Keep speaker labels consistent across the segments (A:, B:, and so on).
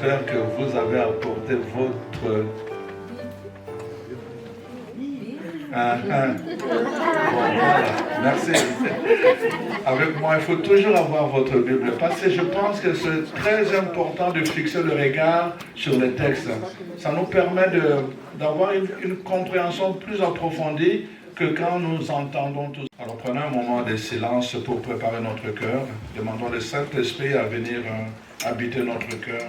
A: j'espère que vous avez apporté votre... Bon, voilà. Merci. Avec moi, il faut toujours avoir votre Bible parce que je pense que c'est très important de fixer le regard sur les textes. Ça nous permet d'avoir une compréhension plus approfondie que quand nous entendons tout. Alors prenons un moment de silence pour préparer notre cœur. Demandons le Saint-Esprit à venir habiter notre cœur.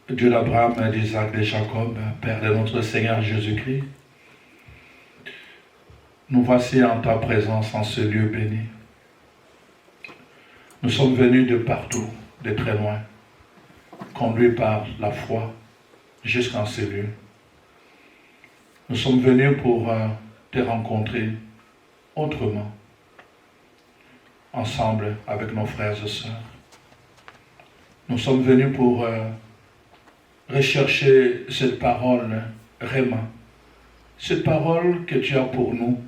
A: Dieu d'Abraham, d'Isaac, de Jacob, Père de notre Seigneur Jésus-Christ, nous voici en ta présence en ce lieu béni. Nous sommes venus de partout, de très loin, conduits par la foi jusqu'en ce lieu. Nous sommes venus pour te rencontrer autrement, ensemble avec nos frères et sœurs. Nous sommes venus pour rechercher cette parole, Réma, cette parole que tu as pour nous,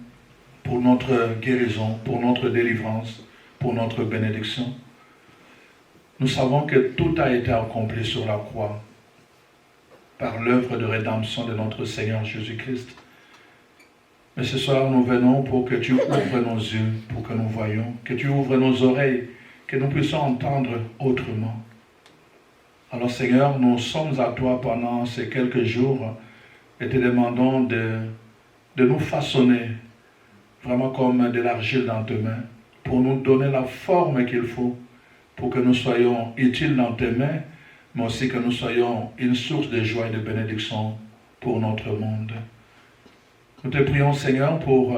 A: pour notre guérison, pour notre délivrance, pour notre bénédiction. Nous savons que tout a été accompli sur la croix par l'œuvre de rédemption de notre Seigneur Jésus-Christ. Mais ce soir, nous venons pour que tu ouvres nos yeux, pour que nous voyions, que tu ouvres nos oreilles, que nous puissions entendre autrement. Alors Seigneur, nous sommes à toi pendant ces quelques jours et te demandons de nous façonner vraiment comme de l'argile dans tes mains pour nous donner la forme qu'il faut pour que nous soyons utiles dans tes mains, mais aussi que nous soyons une source de joie et de bénédiction pour notre monde. Nous te prions Seigneur pour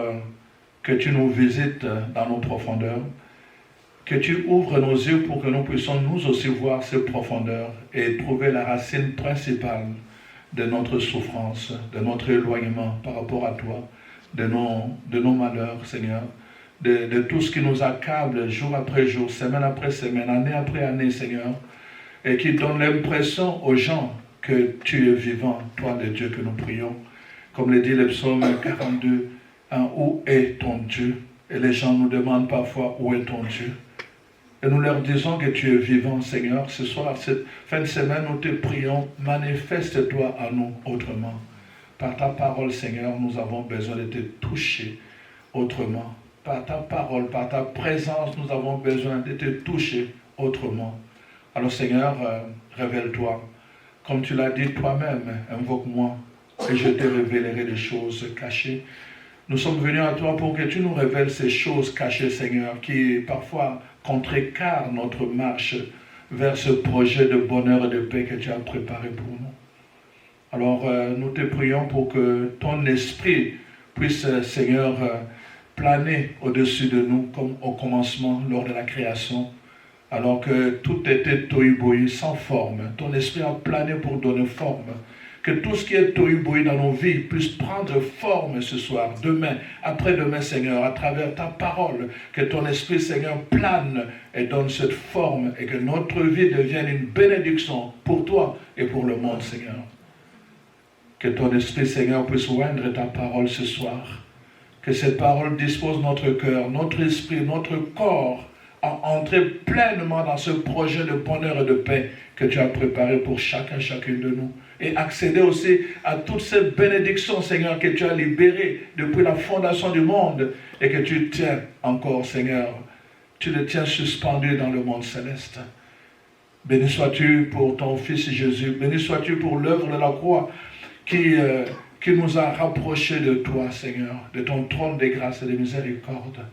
A: que tu nous visites dans nos profondeurs, que tu ouvres nos yeux pour que nous puissions nous aussi voir ces profondeurs et trouver la racine principale de notre souffrance, de notre éloignement par rapport à toi, de nos malheurs, Seigneur, de tout ce qui nous accable jour après jour, semaine après semaine, année après année, Seigneur, et qui donne l'impression aux gens que tu es vivant, toi le Dieu que nous prions. Comme le dit le psaume 42, où est ton Dieu? Et les gens nous demandent parfois, où est ton Dieu? Et nous leur disons que tu es vivant, Seigneur. Ce soir, cette fin de semaine, nous te prions, manifeste-toi à nous autrement. Par ta parole, Seigneur, nous avons besoin de te toucher autrement. Par ta parole, par ta présence, nous avons besoin de te toucher autrement. Alors, Seigneur, révèle-toi. Comme tu l'as dit toi-même, invoque-moi et je te révélerai des choses cachées. Nous sommes venus à toi pour que tu nous révèles ces choses cachées, Seigneur, qui parfois contrecarrent notre marche vers ce projet de bonheur et de paix que tu as préparé pour nous. Alors, nous te prions pour que ton esprit puisse, Seigneur, planer au-dessus de nous, comme au commencement, lors de la création, alors que tout était tohu-bohu, sans forme. Ton esprit a plané pour donner forme. Que tout ce qui est tohu-bohu dans nos vies puisse prendre forme ce soir, demain, après-demain, Seigneur, à travers ta parole. Que ton esprit, Seigneur, plane et donne cette forme et que notre vie devienne une bénédiction pour toi et pour le monde, Seigneur. Que ton esprit, Seigneur, puisse oindre ta parole ce soir. Que cette parole dispose notre cœur, notre esprit, notre corps à entrer pleinement dans ce projet de bonheur et de paix que tu as préparé pour chacune de nous. Et accéder aussi à toutes ces bénédictions, Seigneur, que tu as libérées depuis la fondation du monde et que tu tiens encore, Seigneur. Tu les tiens suspendus dans le monde céleste. Béni sois-tu pour ton Fils Jésus. Béni sois-tu pour l'œuvre de la croix qui nous a rapprochés de toi, Seigneur, de ton trône de grâce et de miséricorde.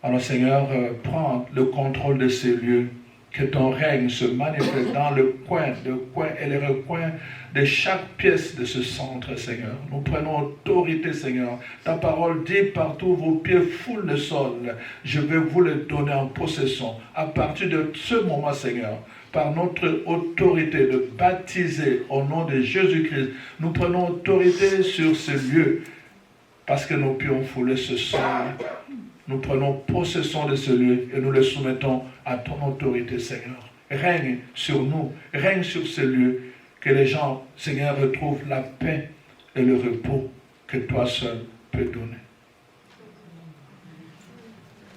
A: Alors, Seigneur, prends le contrôle de ces lieux. Que ton règne se manifeste dans le coin et les recoins de chaque pièce de ce centre, Seigneur. Nous prenons autorité, Seigneur. Ta parole dit partout, vos pieds foulent le sol. Je vais vous le donner en possession. À partir de ce moment, Seigneur, par notre autorité de baptiser au nom de Jésus-Christ, nous prenons autorité sur ce lieu parce que nos pieds ont foulé ce sol. Nous prenons possession de ce lieu et nous le soumettons à ton autorité, Seigneur. Règne sur nous, règne sur ce lieu, Que les gens, Seigneur, retrouvent la paix et le repos que toi seul peux donner.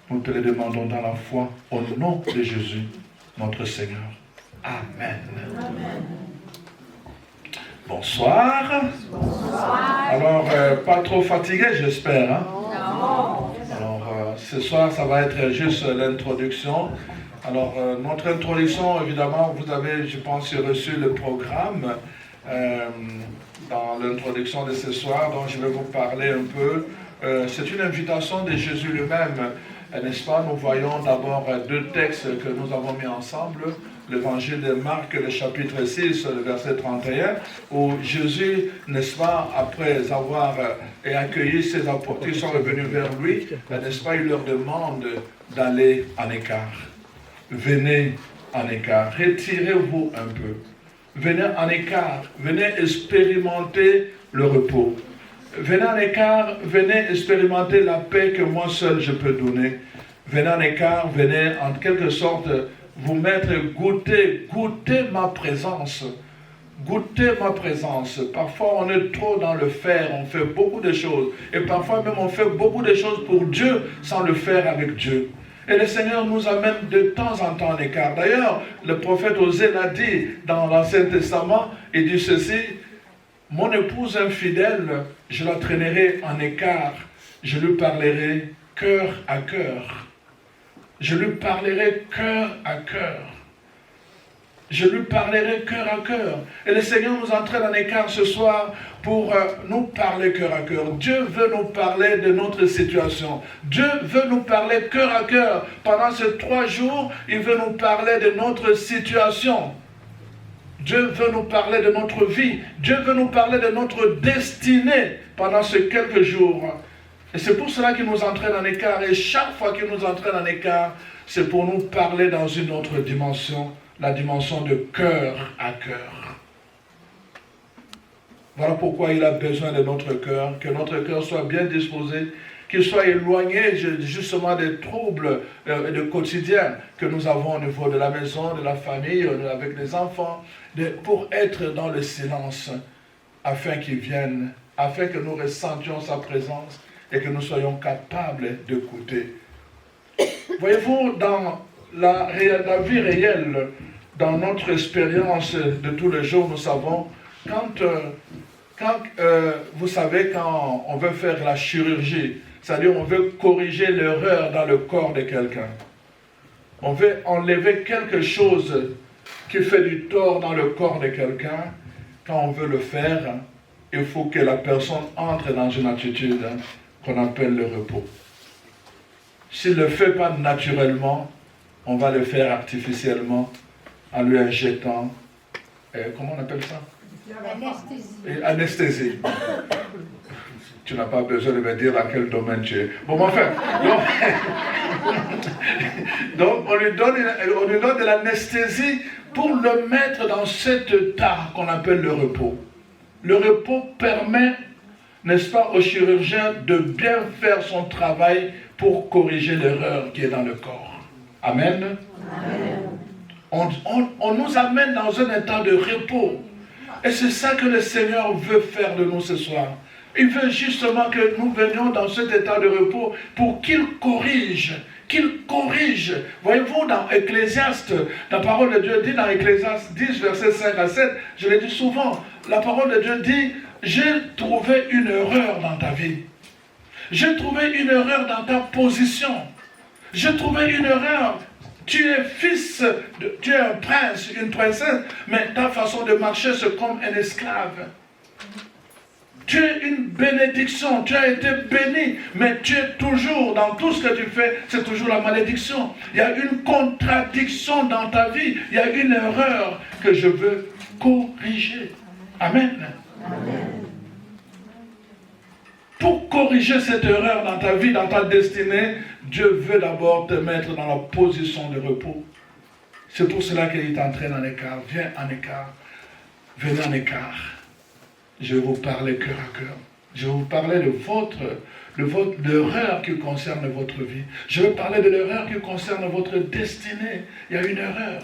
A: Nous te le demandons dans la foi, au nom de Jésus, notre Seigneur. Amen. Amen. Bonsoir. Bonsoir. Alors, pas trop fatigué, j'espère. Hein? Non. Alors, ce soir, ça va être juste l'introduction. Alors, notre introduction, évidemment, vous avez, je pense, reçu le programme dans l'introduction de ce soir, dont je vais vous parler un peu. C'est une invitation de Jésus lui-même, n'est-ce pas? Nous voyons d'abord deux textes que nous avons mis ensemble. L'évangile de Marc, le chapitre 6, le verset 31, où Jésus, n'est-ce pas, après avoir accueilli ses apôtres qui sont revenus vers lui, n'est-ce pas, il leur demande d'aller en écart. Venez en écart, retirez-vous un peu. Venez en écart, venez expérimenter le repos. Venez en écart, venez expérimenter la paix que moi seul je peux donner. Venez en écart, venez en quelque sorte vous mettre, goûter ma présence. Goûtez ma présence. Parfois on est trop dans le faire, on fait beaucoup de choses. Et parfois même on fait beaucoup de choses pour Dieu sans le faire avec Dieu. Et le Seigneur nous amène de temps en temps en écart. D'ailleurs, le prophète Osée l'a dit dans l'Ancien Testament, il dit ceci: mon épouse infidèle, je la traînerai en écart, je lui parlerai cœur à cœur. Je lui parlerai cœur à cœur. Je lui parlerai cœur à cœur. Et le Seigneur nous entraîne en écart ce soir pour nous parler cœur à cœur. Dieu veut nous parler de notre situation. Dieu veut nous parler cœur à cœur. Pendant ces 3 jours, il veut nous parler de notre situation. Dieu veut nous parler de notre vie. Dieu veut nous parler de notre destinée pendant ces quelques jours. Et c'est pour cela qu'il nous entraîne en écart. Et chaque fois qu'il nous entraîne en écart, c'est pour nous parler dans une autre dimension. La dimension de cœur à cœur. Voilà pourquoi il a besoin de notre cœur, que notre cœur soit bien disposé, qu'il soit éloigné justement des troubles de quotidien que nous avons au niveau de la maison, de la famille, avec les enfants, pour être dans le silence, afin qu'il vienne, afin que nous ressentions sa présence et que nous soyons capables d'écouter. Voyez-vous, dans la vie réelle, dans notre expérience de tous les jours, nous savons, vous savez, quand on veut faire la chirurgie, c'est-à-dire on veut corriger l'erreur dans le corps de quelqu'un, on veut enlever quelque chose qui fait du tort dans le corps de quelqu'un, quand on veut le faire, il faut que la personne entre dans une attitude qu'on appelle le repos. S'il ne le fait pas naturellement, on va le faire artificiellement en lui injectant, comment on appelle ça? Anesthésie. Anesthésie. Tu n'as pas besoin de me dire dans quel domaine tu es. Bon, enfin, donc on lui donne de l'anesthésie pour le mettre dans cet état qu'on appelle le repos. Le repos permet, n'est-ce pas, au chirurgien de bien faire son travail pour corriger l'erreur qui est dans le corps. Amen. Amen. On nous amène dans un état de repos. Et c'est ça que le Seigneur veut faire de nous ce soir. Il veut justement que nous venions dans cet état de repos pour qu'il corrige. Voyez-vous, dans Ecclésiaste, la parole de Dieu dit dans Ecclésiaste 10, versets 5 à 7, je l'ai dit souvent, la parole de Dieu dit: j'ai trouvé une erreur dans ta vie. J'ai trouvé une erreur dans ta position. J'ai trouvé une erreur. Tu es fils, tu es un prince, une princesse, mais ta façon de marcher, c'est comme un esclave. Tu es une bénédiction, tu as été béni, mais tu es toujours, dans tout ce que tu fais, c'est toujours la malédiction. Il y a une contradiction dans ta vie, il y a une erreur que je veux corriger. Amen. Amen. Pour corriger cette erreur dans ta vie, dans ta destinée, Dieu veut d'abord te mettre dans la position de repos. C'est pour cela qu'il t'entraîne en écart. Viens en écart. Venez en écart. Je vais vous parler cœur à cœur. Je vais vous parler de l'erreur qui concerne votre vie. Je vais parler de l'erreur qui concerne votre destinée. Il y a une erreur.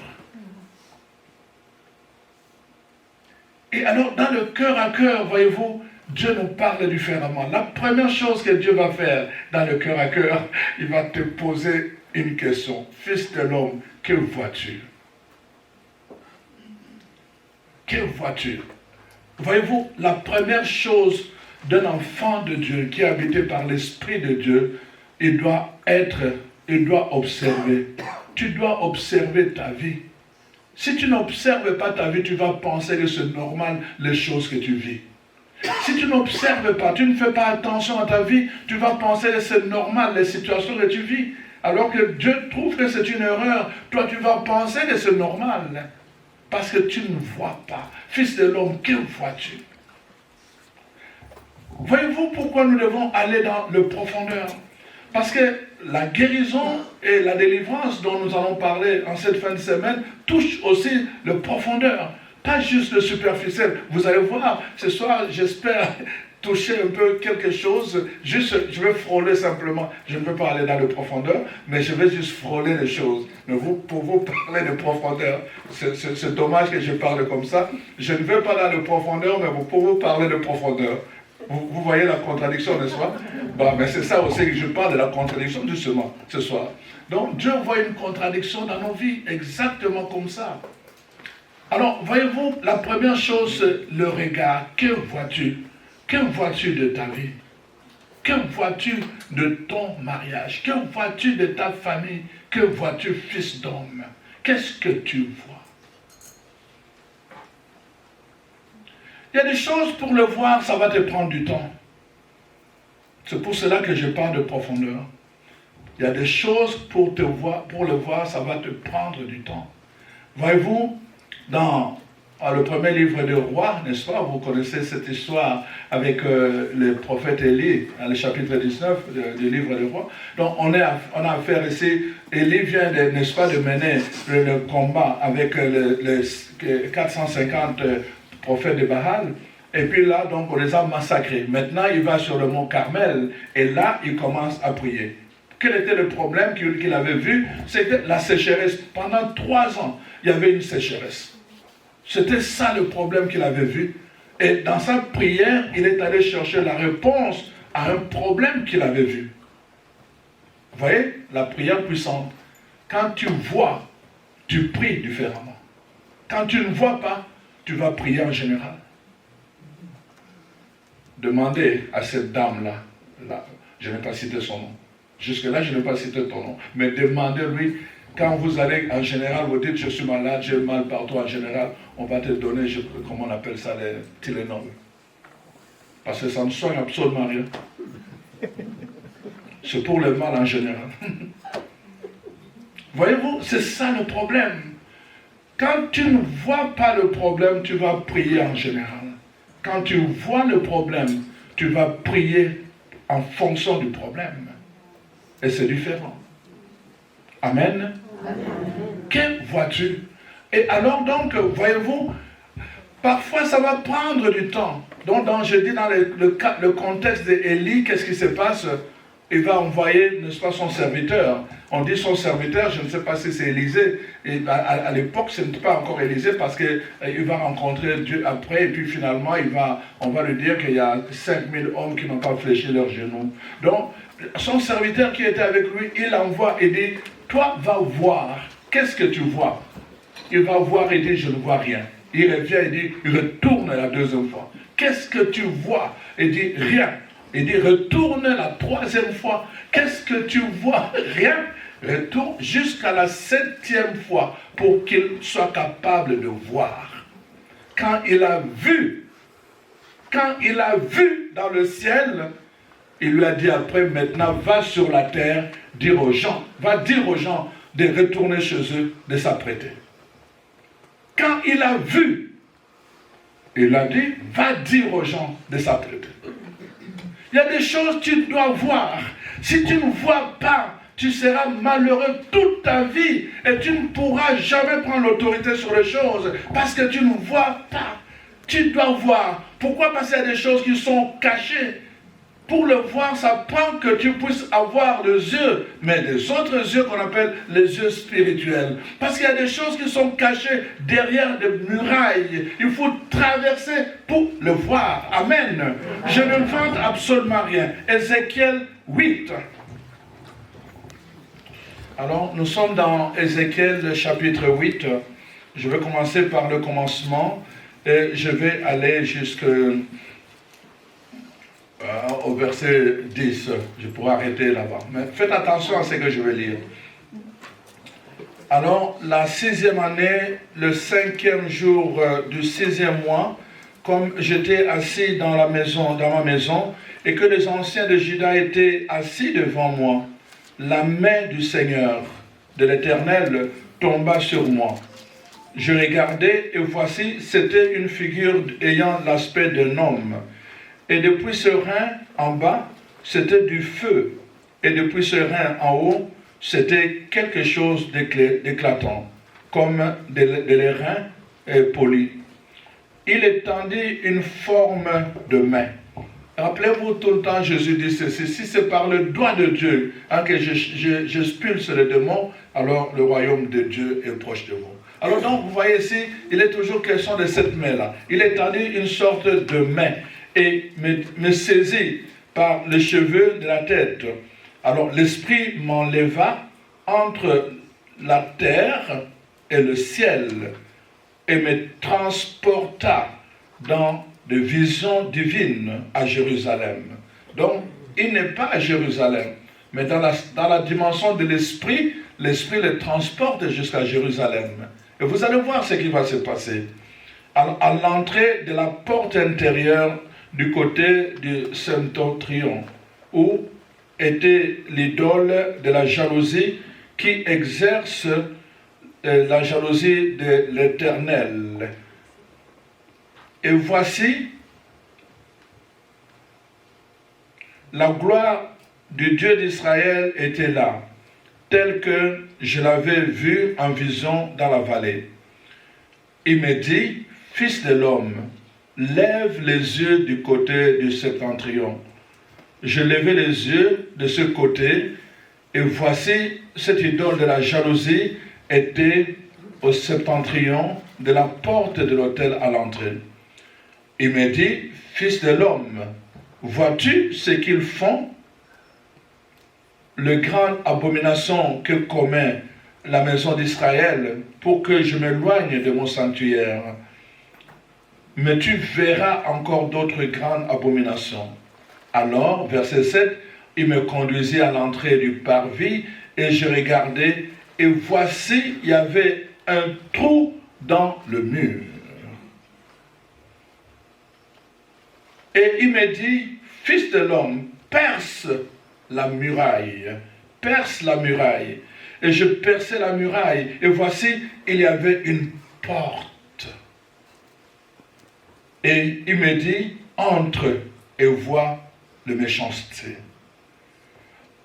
A: Et alors, dans le cœur à cœur, voyez-vous, Dieu nous parle différemment. La première chose que Dieu va faire dans le cœur à cœur, il va te poser une question. Fils de l'homme, que vois-tu? Que vois-tu? Voyez-vous, la première chose d'un enfant de Dieu qui est habité par l'Esprit de Dieu, il doit observer. Tu dois observer ta vie. Si tu n'observes pas ta vie, tu vas penser que c'est normal les choses que tu vis. Si tu n'observes pas, tu ne fais pas attention à ta vie, tu vas penser que c'est normal les situations que tu vis. Alors que Dieu trouve que c'est une erreur, toi tu vas penser que c'est normal. Parce que tu ne vois pas. Fils de l'homme, que vois-tu? Voyez-vous pourquoi nous devons aller dans le profondeur? Parce que la guérison et la délivrance dont nous allons parler en cette fin de semaine touchent aussi le profondeur, pas juste le superficiel. Vous allez voir, ce soir, j'espère toucher un peu quelque chose. Juste, je vais frôler simplement. Je ne veux pas aller dans le profondeur, mais je vais juste frôler les choses. Mais pour vous parler de profondeur, c'est dommage que je parle comme ça. Je ne vais pas dans le profondeur, mais pour vous parler de profondeur. Vous voyez la contradiction, n'est-ce pas? Bon, mais c'est ça aussi que je parle de la contradiction justement ce soir. Donc Dieu voit une contradiction dans nos vies, exactement comme ça. Alors, voyez-vous, la première chose, le regard. Que vois-tu? Que vois-tu de ta vie? Que vois-tu de ton mariage? Que vois-tu de ta famille? Que vois-tu, fils d'homme? Qu'est-ce que tu vois? Il y a des choses pour le voir, ça va te prendre du temps. C'est pour cela que je parle de profondeur. Il y a des choses pour le voir, ça va te prendre du temps. Voyez-vous, dans le premier livre des rois, n'est-ce pas, vous connaissez cette histoire avec le prophète Élie, le chapitre 19 du livre des rois. Donc on a affaire ici, Élie vient, n'est-ce pas, de mener le combat avec les 450 prophètes de Baal. Et puis là, donc, on les a massacrés. Maintenant, il va sur le mont Carmel, et là, il commence à prier. Quel était le problème qu'il avait vu? C'était la sécheresse. Pendant 3 ans, il y avait une sécheresse. C'était ça le problème qu'il avait vu. Et dans sa prière, il est allé chercher la réponse à un problème qu'il avait vu. Vous voyez, la prière puissante. Quand tu vois, tu pries différemment. Quand tu ne vois pas, tu vas prier en général. Demandez à cette dame-là, je n'ai pas cité son nom. Jusque-là, je n'ai pas cité ton nom. Mais demandez-lui, quand vous allez, en général, vous dites, je suis malade, j'ai mal partout, en général, on va te donner, comment on appelle ça, les Tylenol. Parce que ça ne soigne absolument rien. C'est pour le mal en général. Voyez-vous, c'est ça le problème. Quand tu ne vois pas le problème, tu vas prier en général. Quand tu vois le problème, tu vas prier en fonction du problème. Et c'est différent. Amen. Amen. Que vois-tu? Et alors donc, voyez-vous, parfois ça va prendre du temps. Donc je dis dans le contexte d'Élie, qu'est-ce qui se passe? Il va envoyer, n'est-ce pas, son serviteur. On dit son serviteur, je ne sais pas si c'est Élisée. Et à l'époque, ce n'était pas encore Élisée parce qu'il va rencontrer Dieu après. Et puis finalement, on va lui dire qu'il y a 5000 hommes qui n'ont pas fléchi leurs genoux. Donc, son serviteur qui était avec lui, il envoie et dit, toi, va voir. Qu'est-ce que tu vois? Il va voir et dit, je ne vois rien. Il revient et dit, il retourne la deuxième fois. Qu'est-ce que tu vois? Il dit, rien. Il dit, retourne la troisième fois. Qu'est-ce que tu vois? Rien. Retourne jusqu'à la 7e fois pour qu'il soit capable de voir. Quand il a vu dans le ciel, il lui a dit après, maintenant, va sur la terre, va dire aux gens de retourner chez eux, de s'apprêter. Quand il a vu, il a dit, va dire aux gens de s'apprêter. Il y a des choses que tu dois voir. Si tu ne vois pas, tu seras malheureux toute ta vie et tu ne pourras jamais prendre l'autorité sur les choses parce que tu ne vois pas. Tu dois voir. Pourquoi? Parce qu'il y a des choses qui sont cachées. Pour le voir, ça prend que tu puisses avoir les yeux, mais les autres yeux qu'on appelle les yeux spirituels. Parce qu'il y a des choses qui sont cachées derrière des murailles. Il faut traverser pour le voir. Amen. Je ne vante absolument rien. Ézéchiel 8. Alors, nous sommes dans Ézéchiel chapitre 8. Je vais commencer par le commencement et je vais aller jusqu'au verset 10. Je pourrais arrêter là-bas. Mais faites attention à ce que je vais lire. Alors, la 6e année, le 5e jour du 6e mois, comme j'étais assis dans ma maison, et que les anciens de Juda étaient assis devant moi, la main du Seigneur, de l'Éternel, tomba sur moi. Je regardais, et voici, c'était une figure ayant l'aspect d'un homme. Et depuis ce rein en bas, c'était du feu. Et depuis ce rein en haut, c'était quelque chose d'éclatant, comme de l'airain poli. Il étendit une forme de main. Rappelez-vous tout le temps, Jésus dit ceci, si c'est par le doigt de Dieu que j'expulse les démons, alors le royaume de Dieu est proche de vous. Alors donc, vous voyez ici, il est toujours question de cette main-là. Il étendit une sorte de main et me saisit par les cheveux de la tête. Alors l'Esprit m'enleva entre la terre et le ciel et me transporta dans des visions divines à Jérusalem. Donc, il n'est pas à Jérusalem, mais dans la dimension de l'Esprit, l'Esprit le transporte jusqu'à Jérusalem. Et vous allez voir ce qui va se passer. À l'entrée de la porte intérieure du côté du septentrion, où était l'idole de la jalousie qui exerce la jalousie de l'Éternel. Et voici la gloire du Dieu d'Israël était là, telle que je l'avais vue en vision dans la vallée. Il me dit, fils de l'homme, lève les yeux du côté du septentrion. Je levai les yeux de ce côté, et voici cette idole de la jalousie était au septentrion de la porte de l'autel à l'entrée. Il me dit, fils de l'homme, vois-tu ce qu'ils font? Le grande abomination que commet la maison d'Israël pour que je m'éloigne de mon sanctuaire. Mais tu verras encore d'autres grandes abominations. Alors, verset 7, il me conduisit à l'entrée du parvis et je regardais et voici, il y avait un trou dans le mur. Et il me dit, fils de l'homme, perce la muraille. Perce la muraille. Et je perçai la muraille. Et voici, il y avait une porte. Et il me dit, entre et vois les méchancetés.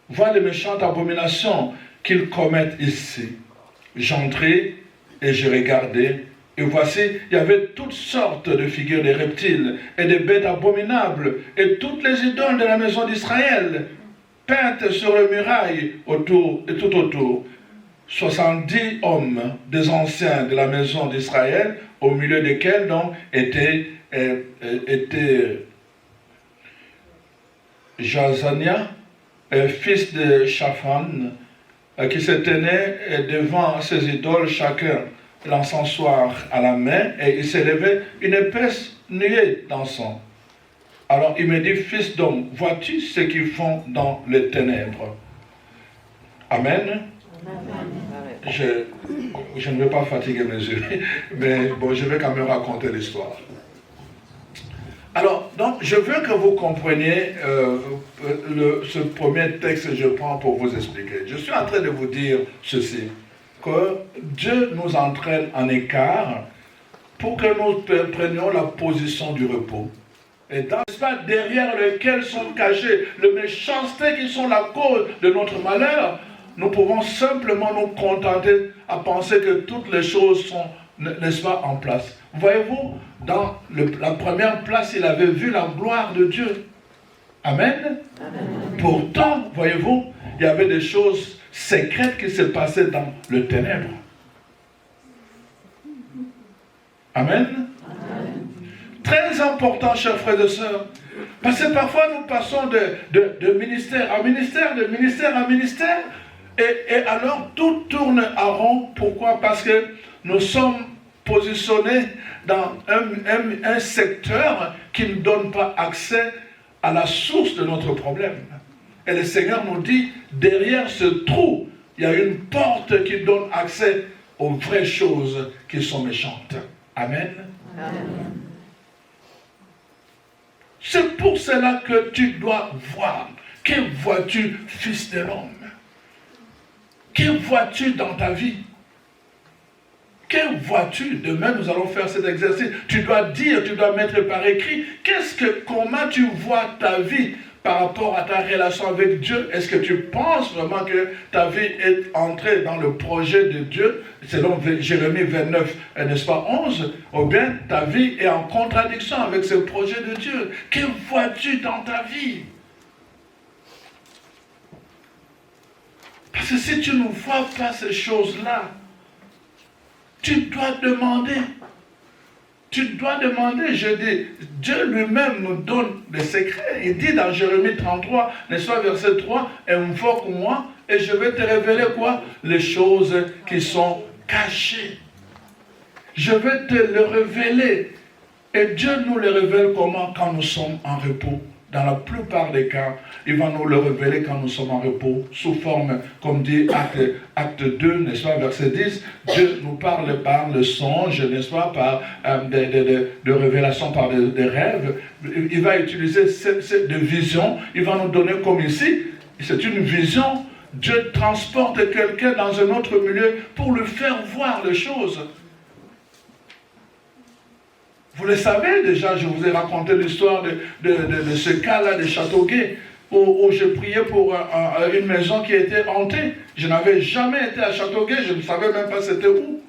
A: Vois les méchantes abominations qu'ils commettent ici. J'entrai et je regardais. Et voici, il y avait toutes sortes de figures de reptiles et de bêtes abominables et toutes les idoles de la maison d'Israël peintes sur les murailles autour et tout autour. 70 hommes des anciens de la maison d'Israël, au milieu desquels donc était Jazania, fils de Shaphan, qui se tenait devant ses idoles, chacun l'encensoir à la main, et il s'élevait une épaisse nuée d'encens. Alors il me dit, fils d'homme, vois-tu ce qu'ils font dans les ténèbres? Amen. Je ne veux pas fatiguer mes yeux, mais bon, je vais quand même raconter l'histoire. Alors, donc, je veux que vous compreniez ce premier texte que je prends pour vous expliquer. Je suis en train de vous dire ceci, que Dieu nous entraîne en écart pour que nous prenions la position du repos. Et dans l'espace derrière lequel sont cachés les méchancetés qui sont la cause de notre malheur, nous pouvons simplement nous contenter à penser que toutes les choses sont, n'est-ce pas, en place. Voyez-vous, dans la première place, il avait vu la gloire de Dieu. Amen. Pourtant, voyez-vous, il y avait des choses secrètes qui se passaient dans le ténèbre. Amen. Très important, chers frères et sœurs. Parce que parfois nous passons de ministère à ministère, de ministère à ministère, et alors tout tourne à rond. Pourquoi? Parce que nous sommes positionnés dans un secteur qui ne donne pas accès à la source de notre problème. Et le Seigneur nous dit, derrière ce trou, il y a une porte qui donne accès aux vraies choses qui sont méchantes. Amen. Amen. C'est pour cela que tu dois voir. Que vois-tu, fils de l'homme? Que vois-tu dans ta vie? Que vois-tu? Demain, nous allons faire cet exercice. Tu dois dire, tu dois mettre par écrit. Comment tu vois ta vie par rapport à ta relation avec Dieu? Est-ce que tu penses vraiment que ta vie est entrée dans le projet de Dieu, selon Jérémie 29, n'est-ce pas, 11? Ou bien ta vie est en contradiction avec ce projet de Dieu? Que vois-tu dans ta vie? Parce que si tu ne vois pas ces choses-là, tu dois demander. Tu dois demander, je dis, Dieu lui-même nous donne des secrets. Il dit dans Jérémie 33, n'est-ce pas, verset 3, invoque-moi et je vais te révéler quoi? Les choses qui sont cachées. Je vais te le révéler. Et Dieu nous le révèle comment? Quand nous sommes en repos. Dans la plupart des cas, il va nous le révéler quand nous sommes en repos, sous forme, comme dit acte 2, n'est-ce pas, verset 10, Dieu nous parle par le songe, n'est-ce pas, par de révélation, par des rêves. Il va utiliser des visions, il va nous donner comme ici, c'est une vision. Dieu transporte quelqu'un dans un autre milieu pour lui faire voir les choses. Vous le savez déjà, je vous ai raconté l'histoire de ce cas-là de Châteauguay, où je priais pour une maison qui était hantée. Je n'avais jamais été à Châteauguay, je ne savais même pas c'était où.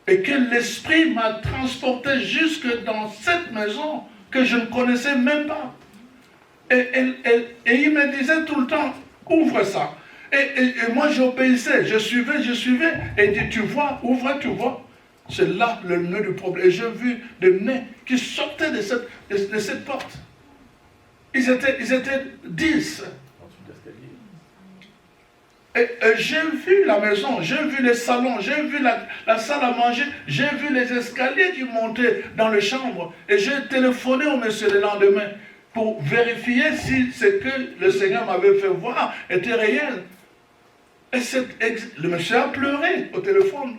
A: Et que l'Esprit m'a transporté jusque dans cette maison que je ne connaissais même pas. Et il me disait tout le temps, ouvre ça. Et moi j'obéissais, je suivais. Et il dit, tu vois, ouvre, tu vois. C'est là le nœud du problème. Et j'ai vu des nez qui sortaient de cette porte. Ils étaient 10. Et j'ai vu la maison, j'ai vu les salons, j'ai vu la salle à manger, j'ai vu les escaliers qui montaient dans les chambres. Et j'ai téléphoné au monsieur le lendemain pour vérifier si ce que le Seigneur m'avait fait voir était réel. Et le monsieur a pleuré au téléphone.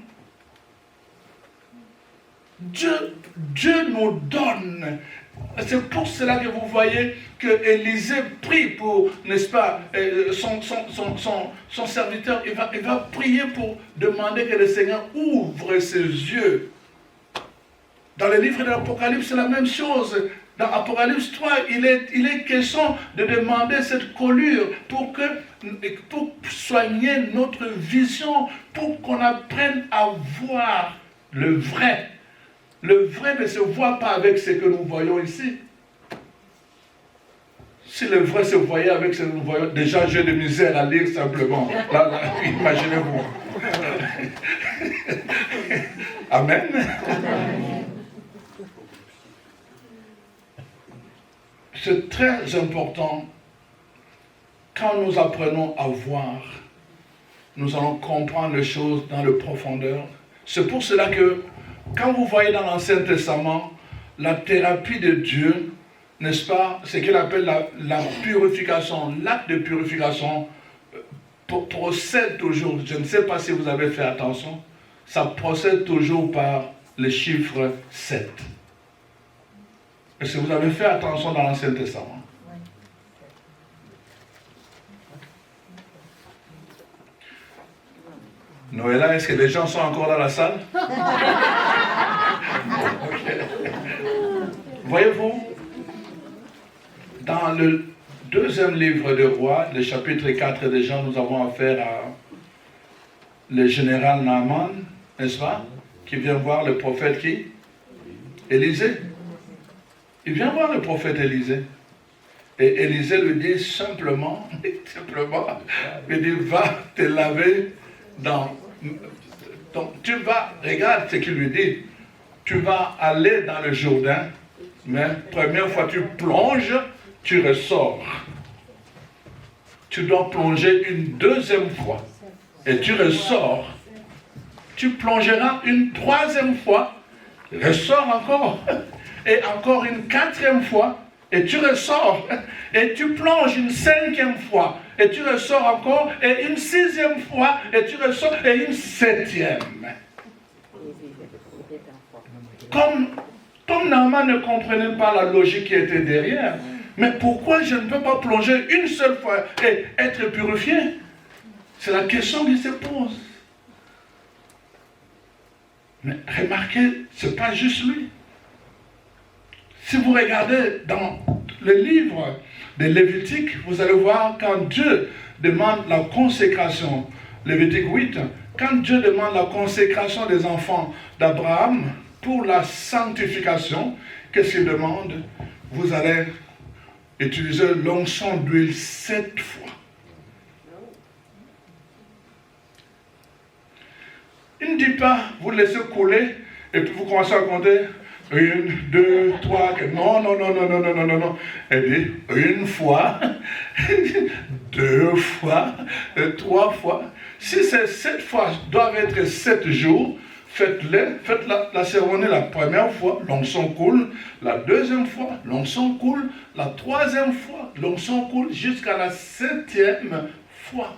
A: Dieu nous donne. C'est pour cela que vous voyez que Élisée prie pour, n'est-ce pas, son serviteur. Il va prier pour demander que le Seigneur ouvre ses yeux. Dans le livre de l'Apocalypse, c'est la même chose. Dans Apocalypse 3, il est question de demander cette colure pour soigner notre vision, pour qu'on apprenne à voir le vrai. Le vrai ne se voit pas avec ce que nous voyons ici. Si le vrai se voyait avec ce que nous voyons, déjà j'ai de misère à lire simplement. Là, imaginez-vous. Amen. Amen. C'est très important, quand nous apprenons à voir, nous allons comprendre les choses dans le profondeur. C'est pour cela que, quand vous voyez dans l'Ancien Testament, la thérapie de Dieu, n'est-ce pas, ce qu'il appelle la purification, l'acte de purification, procède toujours, je ne sais pas si vous avez fait attention, ça procède toujours par le chiffre 7. Est-ce que vous avez fait attention dans l'Ancien Testament? Noëlla, est-ce que les gens sont encore dans la salle? Okay. Voyez-vous, dans le deuxième livre de Rois, le chapitre 4 de Jean, nous avons affaire à le général Naaman, n'est-ce pas? Qui vient voir le prophète qui? Élisée. Il vient voir le prophète Élisée. Et Élisée lui dit simplement, il dit, va te laver dans... Donc, tu vas, regarde ce qu'il lui dit, tu vas aller dans le Jourdain, mais première fois tu plonges, tu ressors. Tu dois plonger une deuxième fois, et tu ressors. Tu plongeras une troisième fois, ressors encore, et encore une quatrième fois, et tu ressors, et tu plonges une cinquième fois, et tu ressors encore, et une sixième fois, et tu ressors, et une septième. Comme Naaman ne comprenait pas la logique qui était derrière, mais pourquoi je ne peux pas plonger une seule fois et être purifié? C'est la question qui se pose. Mais remarquez, ce n'est pas juste lui. Si vous regardez dans le livre de Lévitique, vous allez voir quand Dieu demande la consécration, Lévitique 8, quand Dieu demande la consécration des enfants d'Abraham pour la sanctification, qu'est-ce qu'il demande? Vous allez utiliser l'onction d'huile 7 fois. Il ne dit pas, vous laissez couler et puis vous commencez à compter 1, 2, 3, 4. Non. Elle dit une fois, 2 fois, 3 fois. Si ces 7 fois doivent être 7 jours, faites la cérémonie la première fois, l'onction coule, la deuxième fois, l'onction coule, la troisième fois, l'onction coule, jusqu'à la 7e fois.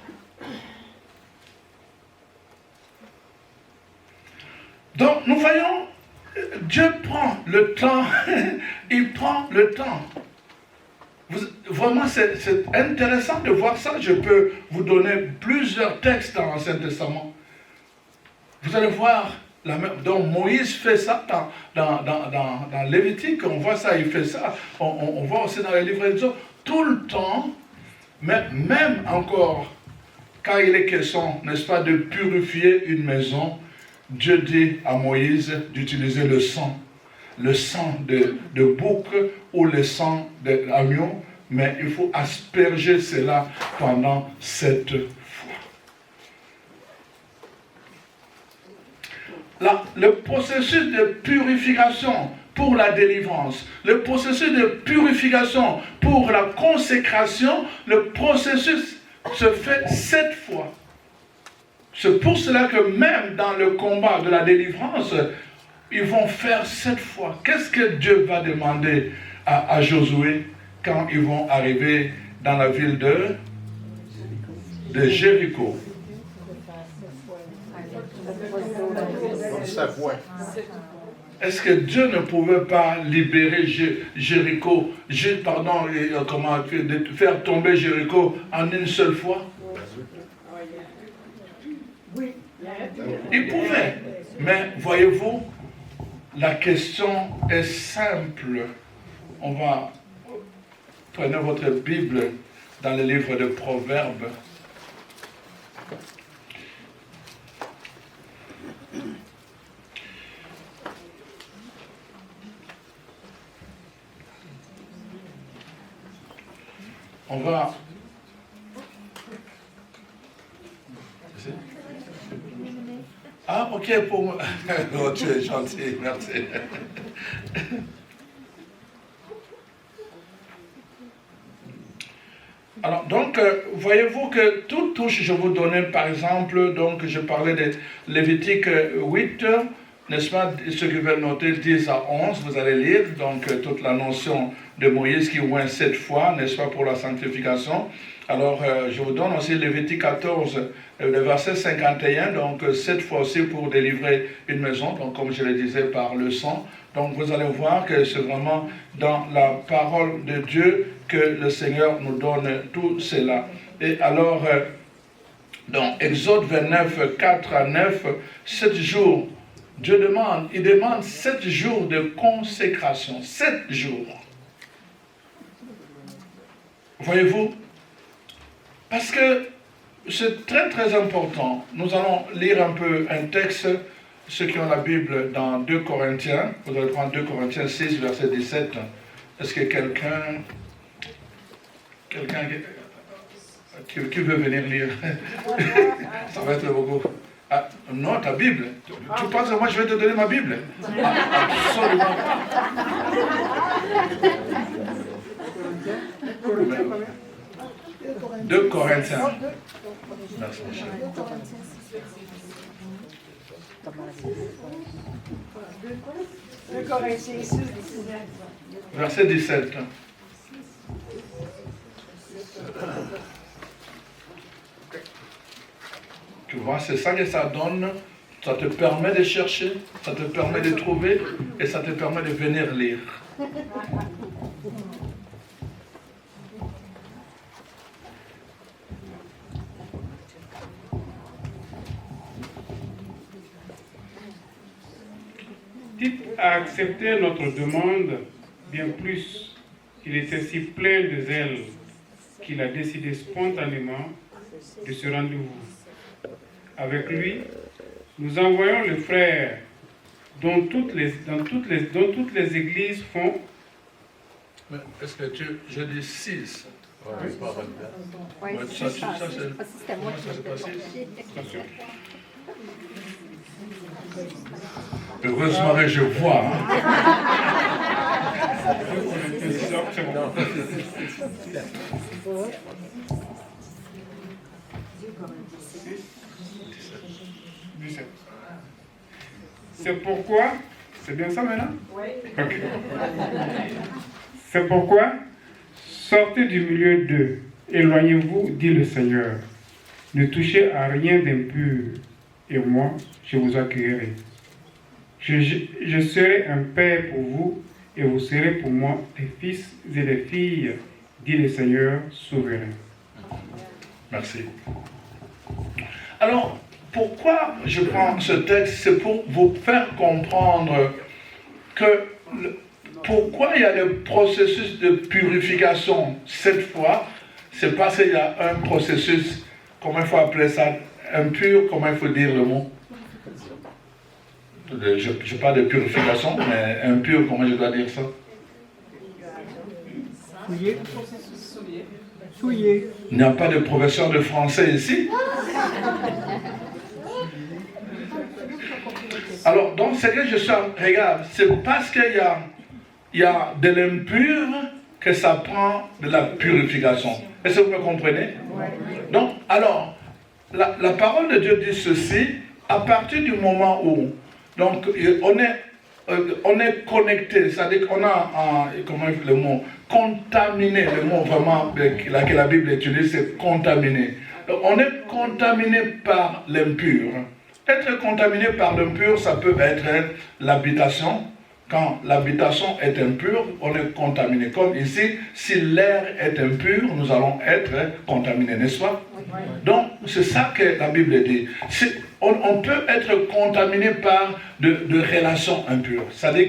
A: Donc, nous voyons, Dieu prend le temps, il prend le temps. Vraiment, c'est intéressant de voir ça. Je peux vous donner plusieurs textes dans l'Ancien Testament. Vous allez voir, donc Moïse fait ça dans Lévitique, on voit ça, il fait ça. On voit aussi dans les livres d'Exode, tout le temps, mais même encore, quand il est question, n'est-ce pas, de purifier une maison, Dieu dit à Moïse d'utiliser le sang de bouc ou le sang d'agneau, mais il faut asperger cela pendant 7 fois. Là, le processus de purification pour la délivrance, le processus de purification pour la consécration, le processus se fait 7 fois. C'est pour cela que même dans le combat de la délivrance, ils vont faire 7 fois. Qu'est-ce que Dieu va demander à Josué quand ils vont arriver dans la ville de Jéricho? Est-ce que Dieu ne pouvait pas libérer Jéricho, faire tomber Jéricho en une seule fois? Il pouvait, mais voyez-vous, la question est simple. Prenez votre Bible dans le livre de Proverbes. On va... Ah, ok, pour moi. Oh, tu es gentil, merci. Alors, donc, voyez-vous que tout touche, je vous donnais par exemple, donc je parlais de Lévitique 8, n'est-ce pas, ceux qui veulent noter 10 à 11, vous allez lire, donc toute la notion de Moïse qui oint 7 fois, n'est-ce pas, pour la sanctification. Alors, je vous donne aussi Lévitique 14, le verset 51, donc 7 fois aussi pour délivrer une maison, donc comme je le disais, par le sang. Donc vous allez voir que c'est vraiment dans la parole de Dieu que le Seigneur nous donne tout cela. Et alors, dans Exode 29, 4 à 9, 7 jours, Dieu demande, il demande 7 jours de consécration, 7 jours. Voyez-vous? Parce que c'est très très important. Nous allons lire un peu un texte, ceux qui ont la Bible, dans 2 Corinthiens. Vous allez prendre 2 Corinthiens 6, verset 17. Est-ce que quelqu'un Quelqu'un qui veut venir lire. Ça va être beaucoup. Ah, non, ta Bible. Tu penses que moi je vais te donner ma Bible? Absolument. 2 Corinthiens. Merci, mon cher. Verset 17. Tu vois, c'est ça que ça donne. Ça te permet de chercher, ça te permet de trouver et ça te permet de venir lire.
B: Tite a accepté notre demande, bien plus. Il était si plein de zèle qu'il a décidé spontanément de ce rendez-vous. Avec lui, nous envoyons le frère dont toutes les églises font.
A: Mais est-ce que je dis 6?
C: Oui, c'était moi qui l'ai.
A: Heureusement que je vois.
B: C'est bon. C'est pourquoi, c'est bien ça maintenant? Oui. Okay. C'est pourquoi, sortez du milieu d'eux, éloignez-vous, dit le Seigneur. Ne touchez à rien d'impur, et moi, je vous accueillerai. Je serai un père pour vous, et vous serez pour moi des fils et des filles, dit le Seigneur souverain.
A: Merci. Alors, pourquoi je prends ce texte? C'est pour vous faire comprendre que pourquoi il y a le processus de purification cette fois, c'est parce qu'il y a un processus, comment il faut appeler ça, impur, comment il faut dire le mot? Je parle de purification, mais impur, comment je dois dire ça?
D: Souillé. Souillé.
A: Il n'y a pas de professeur de français ici. Alors, donc, c'est que je suis, regarde, c'est parce qu'il y a de l'impur que ça prend de la purification. Est-ce que vous me comprenez? Donc, alors, la parole de Dieu dit ceci, à partir du moment où, donc, on est connecté, c'est-à-dire qu'on a, comment le mot, contaminé, le mot vraiment que la Bible utilise, c'est contaminé. Donc, on est contaminé par l'impur. Être contaminé par l'impur, ça peut être l'habitation. Quand l'habitation est impure, on est contaminé. Comme ici, si l'air est impur, nous allons être contaminés, n'est-ce pas? Donc, c'est ça que la Bible dit. On peut être contaminé par de relations impures. C'est-à-dire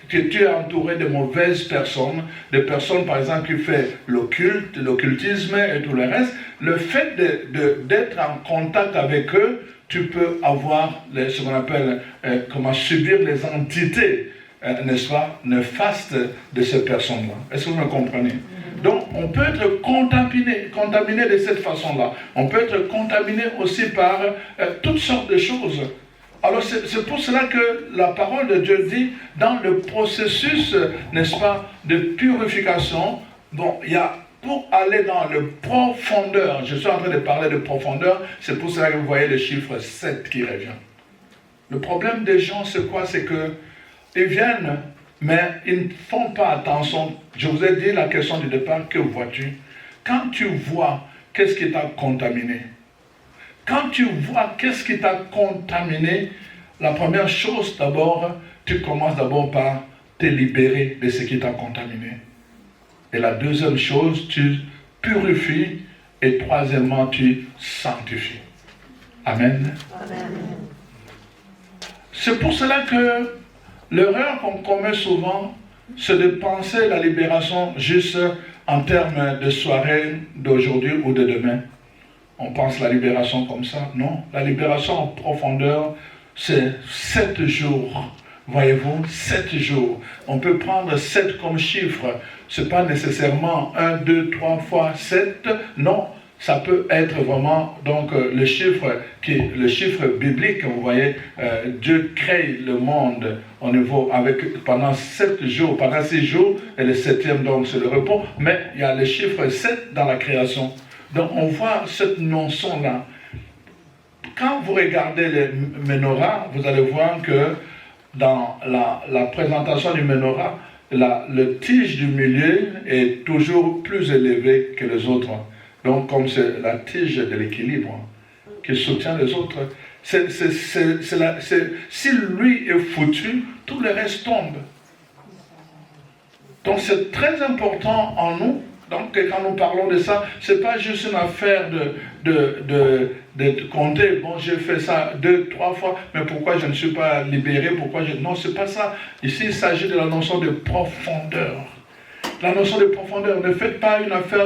A: que tu es entouré de mauvaises personnes, de personnes, par exemple, qui font l'occultisme et tout le reste. Le fait d'être en contact avec eux, tu peux avoir ce qu'on appelle, subir les entités, n'est-ce pas, néfastes de ces personnes-là. Est-ce que vous me comprenez? Donc, on peut être contaminé de cette façon-là. On peut être contaminé aussi par toutes sortes de choses. Alors, c'est pour cela que la parole de Dieu dit, dans le processus, n'est-ce pas, de purification, bon, il y a, pour aller dans le profondeur, je suis en train de parler de profondeur, c'est pour cela que vous voyez le chiffre 7 qui revient. Le problème des gens, c'est quoi? C'est que ils viennent, mais ils ne font pas attention. Je vous ai dit la question du départ, que vois-tu? Quand tu vois, qu'est-ce qui t'a contaminé? Quand tu vois qu'est-ce qui t'a contaminé, la première chose d'abord, tu commences d'abord par te libérer de ce qui t'a contaminé. Et la deuxième chose, tu purifies. Et troisièmement, tu sanctifies. Amen. Amen. C'est pour cela que l'erreur qu'on commet souvent, c'est de penser la libération juste en termes de soirée, d'aujourd'hui ou de demain. On pense la libération comme ça. Non, la libération en profondeur, c'est 7 jours. Voyez-vous, 7 jours. On peut prendre 7 comme chiffre. Ce n'est pas nécessairement 1, 2, 3 fois 7. Non, ça peut être vraiment donc le chiffre biblique. Vous voyez, Dieu crée le monde au niveau pendant 7 jours, pendant 6 jours, et le 7e donc c'est le repos. Mais il y a le chiffre 7 dans la création. Donc on voit cette notion-là. Quand vous regardez les menorahs, vous allez voir que dans la présentation du menorah, le tige du milieu est toujours plus élevé que les autres. Donc, comme c'est la tige de l'équilibre qui soutient les autres, si lui est foutu, tout le reste tombe. Donc, c'est très important en nous. Donc, quand nous parlons de ça, ce n'est pas juste une affaire de compter. Bon, j'ai fait ça 2, 3 fois, mais pourquoi je ne suis pas libéré? Non, ce n'est pas ça. Ici, il s'agit de la notion de profondeur. La notion de profondeur. Ne faites pas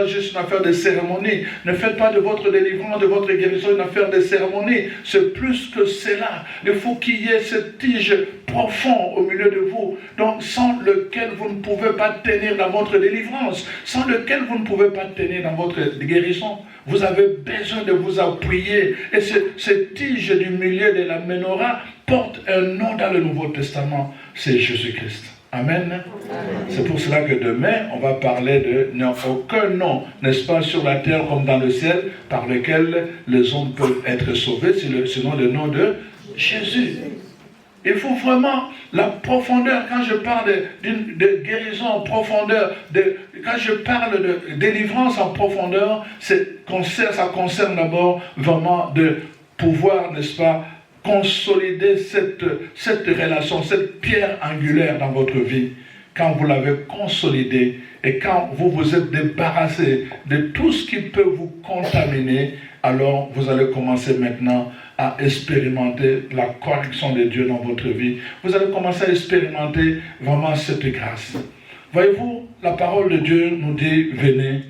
A: juste une affaire de cérémonie. Ne faites pas de votre délivrance, de votre guérison une affaire de cérémonie. C'est plus que cela. Il faut qu'il y ait cette tige profonde au milieu de vous. Donc, sans lequel vous ne pouvez pas tenir dans votre délivrance. Sans lequel vous ne pouvez pas tenir dans votre guérison. Vous avez besoin de vous appuyer. Et cette tige du milieu de la menorah porte un nom dans le Nouveau Testament. C'est Jésus-Christ. Amen. C'est pour cela que demain, on va parler de aucun nom, n'est-ce pas, sur la terre comme dans le ciel, par lequel les hommes peuvent être sauvés, sinon le nom de Jésus. Il faut vraiment la profondeur, quand je parle de guérison en profondeur, quand je parle de délivrance en profondeur, ça concerne d'abord vraiment de pouvoir, n'est-ce pas, consolider cette relation, cette pierre angulaire dans votre vie. Quand vous l'avez consolidée et quand vous vous êtes débarrassé de tout ce qui peut vous contaminer, alors vous allez commencer maintenant à expérimenter la correction de Dieu dans votre vie. Vous allez commencer à expérimenter vraiment cette grâce. Voyez-vous, la parole de Dieu nous dit, venez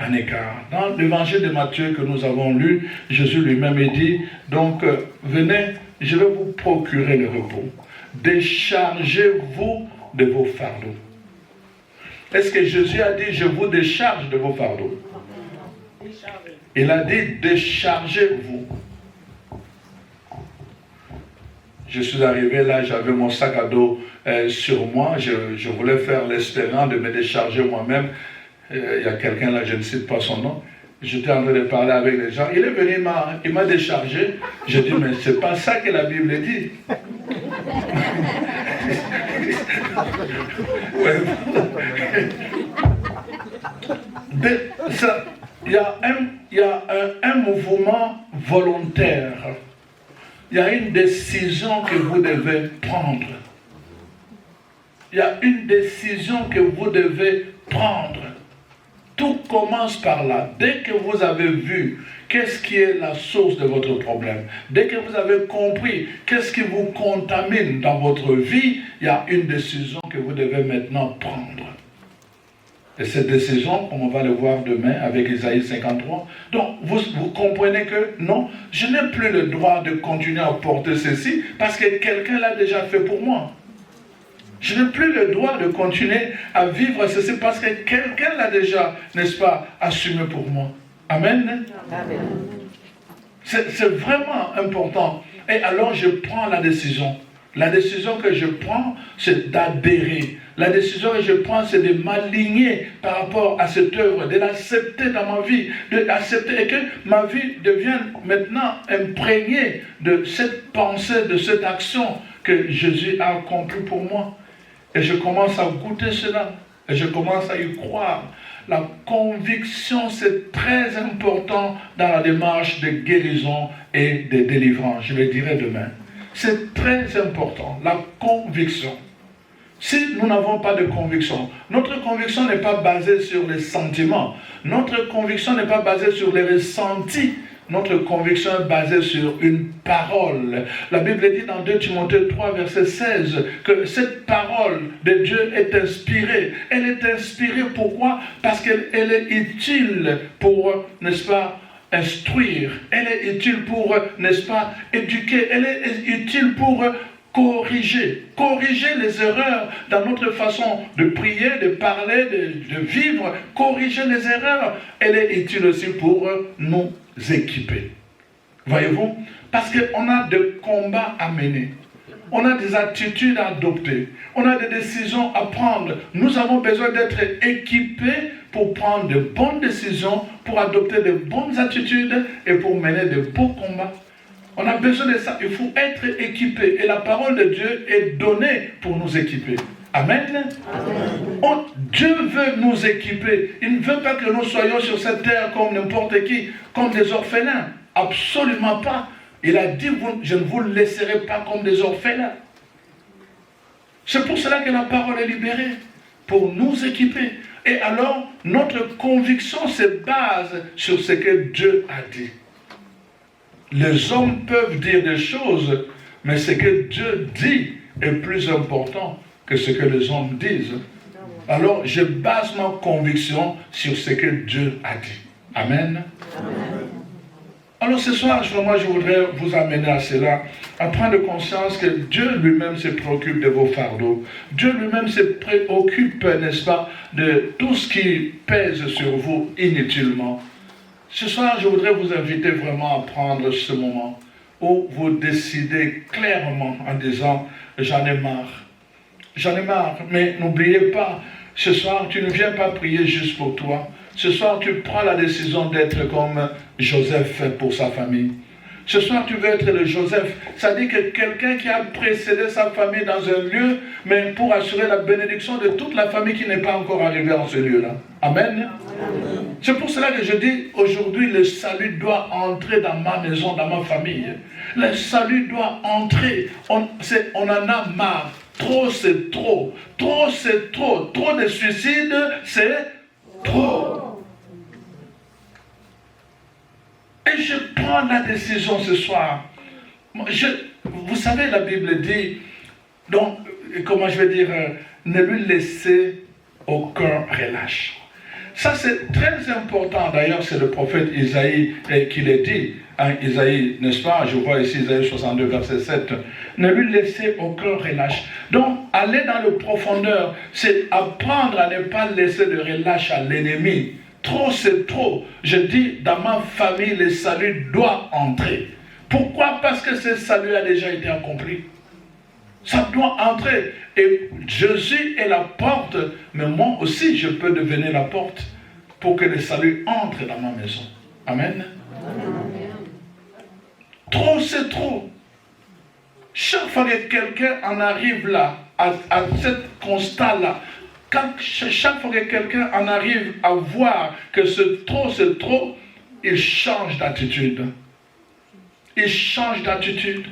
A: en écart. Dans l'évangile de Matthieu que nous avons lu, Jésus lui-même dit, donc venez, je vais vous procurer le repos. Déchargez-vous de vos fardeaux. Est-ce que Jésus a dit, je vous décharge de vos fardeaux? Il a dit, déchargez-vous. Je suis arrivé là, j'avais mon sac à dos sur moi, je voulais faire l'expérience de me décharger moi-même. Il y a quelqu'un là, je ne cite pas son nom, j'étais en train de parler avec les gens, il est venu, il m'a déchargé, j'ai dit, mais c'est pas ça que la Bible dit. Il y a un mouvement volontaire. Il y a une décision que vous devez prendre. Il y a une décision que vous devez prendre. Tout commence par là. Dès que vous avez vu qu'est-ce qui est la source de votre problème, dès que vous avez compris qu'est-ce qui vous contamine dans votre vie, il y a une décision que vous devez maintenant prendre. Et cette décision, comme on va le voir demain avec Isaïe 53, donc vous comprenez que non, je n'ai plus le droit de continuer à porter ceci parce que quelqu'un l'a déjà fait pour moi. Je n'ai plus le droit de continuer à vivre ceci parce que quelqu'un l'a déjà, n'est-ce pas, assumé pour moi. Amen. Amen. C'est vraiment important. Et alors je prends la décision. La décision que je prends, c'est d'adhérer. La décision que je prends, c'est de m'aligner par rapport à cette œuvre, de l'accepter dans ma vie, de l'accepter et que ma vie devienne maintenant imprégnée de cette pensée, de cette action que Jésus a accomplie pour moi. Et je commence à goûter cela. Et je commence à y croire. La conviction, c'est très important dans la démarche de guérison et de délivrance. Je le dirai demain. C'est très important, la conviction. Si nous n'avons pas de conviction, notre conviction n'est pas basée sur les sentiments. Notre conviction n'est pas basée sur les ressentis. Notre conviction est basée sur une parole. La Bible dit dans 2 Timothée 3, verset 16, que cette parole de Dieu est inspirée. Elle est inspirée pourquoi? Parce qu'elle est utile pour, n'est-ce pas, instruire. Elle est utile pour, n'est-ce pas, éduquer. Elle est utile pour corriger les erreurs dans notre façon de prier, de parler, de vivre, corriger les erreurs. Elle est utile aussi pour nous équiper. Voyez-vous? Parce qu'on a des combats à mener. On a des attitudes à adopter. On a des décisions à prendre. Nous avons besoin d'être équipés pour prendre de bonnes décisions, pour adopter de bonnes attitudes et pour mener de beaux combats. On a besoin de ça. Il faut être équipé. Et la parole de Dieu est donnée pour nous équiper. Amen. Amen. Dieu veut nous équiper. Il ne veut pas que nous soyons sur cette terre comme n'importe qui, comme des orphelins. Absolument pas. Il a dit, je ne vous laisserai pas comme des orphelins. C'est pour cela que la parole est libérée, pour nous équiper. Et alors, notre conviction se base sur ce que Dieu a dit. Les hommes peuvent dire des choses, mais ce que Dieu dit est plus important que ce que les hommes disent. Alors, je base ma conviction sur ce que Dieu a dit. Amen. Amen. Alors ce soir, moi, je voudrais vous amener à cela, à prendre conscience que Dieu lui-même se préoccupe de vos fardeaux. Dieu lui-même se préoccupe, n'est-ce pas, de tout ce qui pèse sur vous inutilement. Ce soir, je voudrais vous inviter vraiment à prendre ce moment où vous décidez clairement en disant « j'en ai marre ». J'en ai marre, mais n'oubliez pas, ce soir, tu ne viens pas prier juste pour toi. Ce soir, tu prends la décision d'être comme Joseph pour sa famille. Ce soir, tu veux être le Joseph. Ça dit que quelqu'un qui a précédé sa famille dans un lieu, mais pour assurer la bénédiction de toute la famille qui n'est pas encore arrivée dans ce lieu-là. Amen. Amen. C'est pour cela que je dis, aujourd'hui, le salut doit entrer dans ma maison, dans ma famille. Le salut doit entrer. On en a marre. Trop, c'est trop. Trop, c'est trop. Trop de suicides, c'est trop. Et je prends la décision ce soir. Vous savez, la Bible dit, donc, comment je vais dire, ne lui laissez aucun relâche. Ça, c'est très important. D'ailleurs, c'est le prophète Isaïe qui l'a dit. Hein, Isaïe, n'est-ce pas? Je vois ici Isaïe 62, verset 7. Ne lui laissez aucun relâche. Donc, aller dans le profondeur, c'est apprendre à ne pas laisser de relâche à l'ennemi. Trop, c'est trop. Je dis, dans ma famille, le salut doit entrer. Pourquoi? Parce que ce salut a déjà été accompli. Ça doit entrer. Et Jésus est la porte, mais moi aussi, je peux devenir la porte pour que le salut entre dans ma maison. Amen. Amen. Trop, c'est trop. Chaque fois que quelqu'un en arrive là, à ce constat-là, chaque fois que quelqu'un en arrive à voir que c'est trop, il change d'attitude. Il change d'attitude.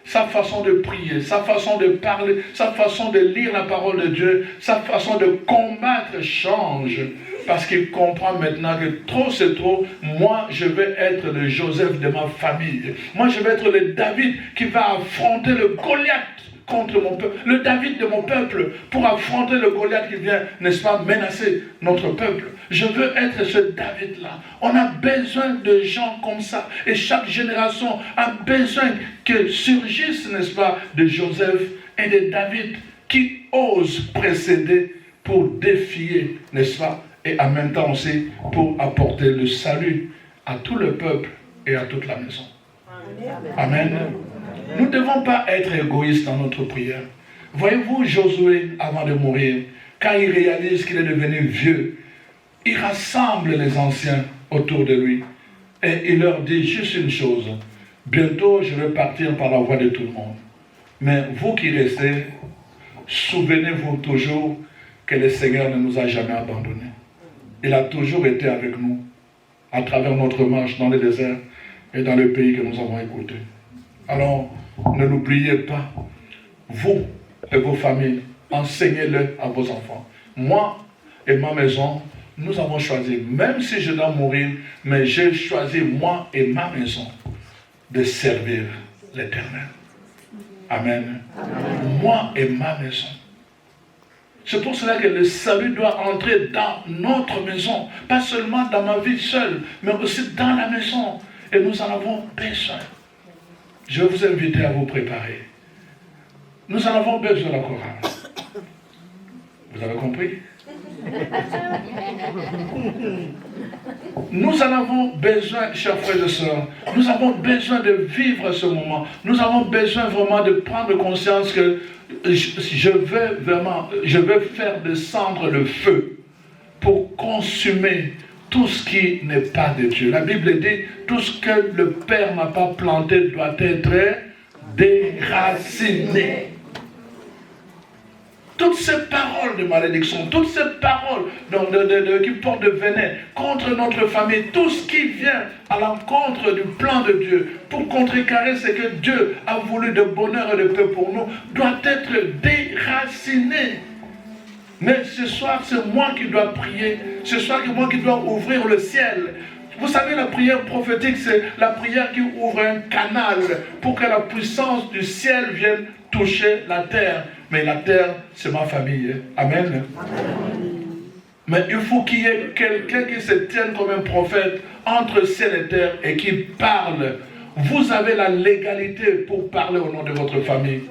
A: Sa façon de prier, sa façon de parler, sa façon de lire la parole de Dieu, sa façon de combattre change. Parce qu'il comprend maintenant que trop c'est trop. Moi, je vais être le Joseph de ma famille. Moi, je vais être le David qui va affronter le Goliath contre mon peuple. Le David de mon peuple pour affronter le Goliath qui vient, n'est-ce pas, menacer notre peuple. Je veux être ce David-là. On a besoin de gens comme ça. Et chaque génération a besoin que surgissent, n'est-ce pas, de Joseph et de David qui osent précéder pour défier, n'est-ce pas, et en même temps aussi pour apporter le salut à tout le peuple et à toute la maison. Amen. Nous ne devons pas être égoïstes dans notre prière. Voyez-vous, Josué, avant de mourir, quand il réalise qu'il est devenu vieux, il rassemble les anciens autour de lui et il leur dit juste une chose. Bientôt, je vais partir par la voie de tout le monde. Mais vous qui restez, souvenez-vous toujours que le Seigneur ne nous a jamais abandonnés. Il a toujours été avec nous à travers notre marche dans le désert et dans le pays que nous avons écouté. Alors, ne l'oubliez pas. Vous et vos familles, enseignez-le à vos enfants. Moi et ma maison, nous avons choisi, même si je dois mourir, mais j'ai choisi, moi et ma maison, de servir l'Éternel. Amen. Amen. Moi et ma maison. C'est pour cela que le salut doit entrer dans notre maison. Pas seulement dans ma vie seule, mais aussi dans la maison. Et nous en avons besoin. Je vais vous inviter à vous préparer. Nous en avons besoin de la chorale. Vous avez compris? Nous en avons besoin, chers frères et sœurs. Nous avons besoin de vivre ce moment. Nous avons besoin vraiment de prendre conscience que je veux faire descendre le feu pour consumer tout ce qui n'est pas de Dieu. La Bible dit, tout ce que le Père n'a pas planté doit être déraciné. Toutes ces paroles de malédiction, toutes ces paroles qui portent de venin contre notre famille, tout ce qui vient à l'encontre du plan de Dieu pour contrecarrer ce que Dieu a voulu de bonheur et de paix pour nous, doit être déraciné. Mais ce soir, c'est moi qui dois prier. Ce soir, c'est moi qui dois ouvrir le ciel. Vous savez, la prière prophétique, c'est la prière qui ouvre un canal pour que la puissance du ciel vienne toucher la terre. Mais la terre, c'est ma famille. Amen. Mais il faut qu'il y ait quelqu'un qui se tienne comme un prophète entre ciel et terre et qui parle. Vous avez la légalité pour parler au nom de votre famille.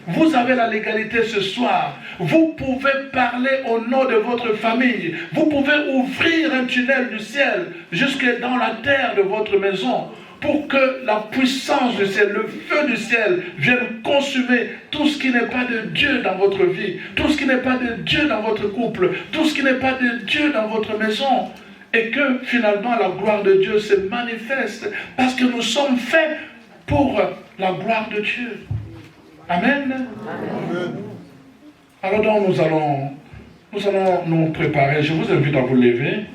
A: Vous avez la légalité ce soir. Vous pouvez parler au nom de votre famille. Vous pouvez ouvrir un tunnel du ciel jusque dans la terre de votre maison pour que la puissance du ciel, le feu du ciel vienne consumer tout ce qui n'est pas de Dieu dans votre vie, tout ce qui n'est pas de Dieu dans votre couple, tout ce qui n'est pas de Dieu dans votre maison. Et que finalement la gloire de Dieu se manifeste parce que nous sommes faits pour la gloire de Dieu. Amen. Amen. Alors donc nous allons nous préparer. Je vous invite à vous lever.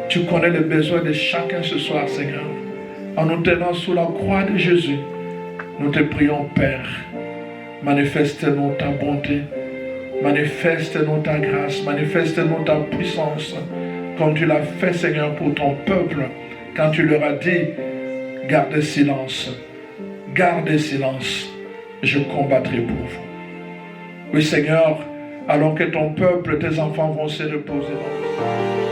A: Tu connais les besoins de chacun ce soir, Seigneur. En nous tenant sous la croix de Jésus, nous te prions, Père. Manifeste-nous ta bonté. Manifeste-nous ta grâce. Manifeste-nous ta puissance. Comme tu l'as fait, Seigneur, pour ton peuple. Quand tu leur as dit, gardez silence. Gardez silence, je combattrai pour vous. Oui, Seigneur, alors que ton peuple, tes enfants vont se reposer dans le